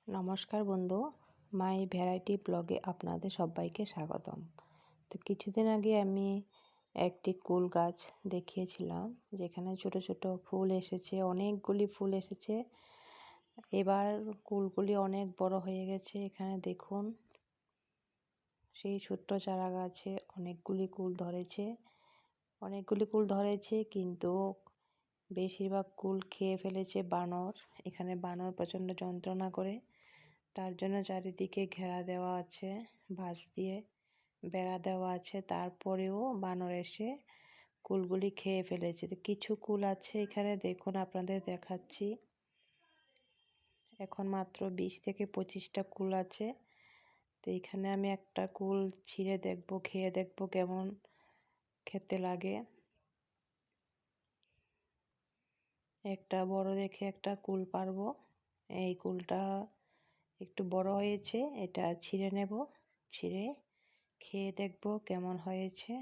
নমস্কার বন্ধু, মাই ভ্যারাইটি ব্লগে আপনাদের সবাইকে স্বাগতম। তো কিছুদিন আগে আমি একটি কুল গাছ দেখিয়েছিলাম, যেখানে ছোট ছোট ফুল এসেছে, অনেকগুলি ফুল এসেছে। এবার কুলগুলি অনেক বড় হয়ে গেছে। এখানে দেখুন, সেই ছোট্ট চারা গাছে অনেকগুলি কুল ধরেছে, কিন্তু বেশিরভাগ কুল খেয়ে ফেলেছে বানর। এখানে বানর প্রচণ্ড যন্ত্রণা করে, তার জন্য চারিদিকে ঘেরা দেওয়া আছে, বাঁশ দিয়ে বেড়া দেওয়া আছে। তারপরেও বানর এসে কুলগুলি খেয়ে ফেলেছে। তো কিছু কুল আছে এখানে, দেখুন আপনাদের দেখাচ্ছি। এখন মাত্র 20 থেকে 25টা কুল আছে। তো এখানে আমি একটা কুল ছিঁড়ে দেখব, খেয়ে দেখব কেমন খেতে লাগে। একটা বড় দেখে একটা কুল পারবো। এই কুলটা একটু বড় হয়েছে, এটা ছিঁড়ে নেব, ছিঁড়ে খেয়ে দেখব কেমন হয়েছে।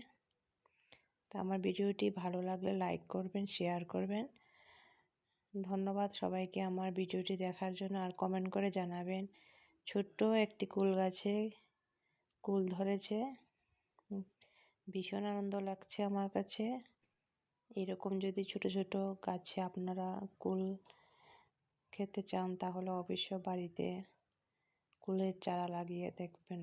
তো আমার ভিডিওটি ভালো লাগলে লাইক করবেন, শেয়ার করবেন। ধন্যবাদ সবাইকে আমার ভিডিওটি দেখার জন্য। আর কমেন্ট করে জানাবেন ছোট্ট একটি কুল গাছে কুল ধরেছে। ভীষণ আনন্দ লাগছে আমার কাছে। এরকম যদি ছোট ছোট গাছে আপনারা কুল খেতে চান, তাহলে অবশ্যই বাড়িতে কুলের চারা লাগিয়ে দেখবেন।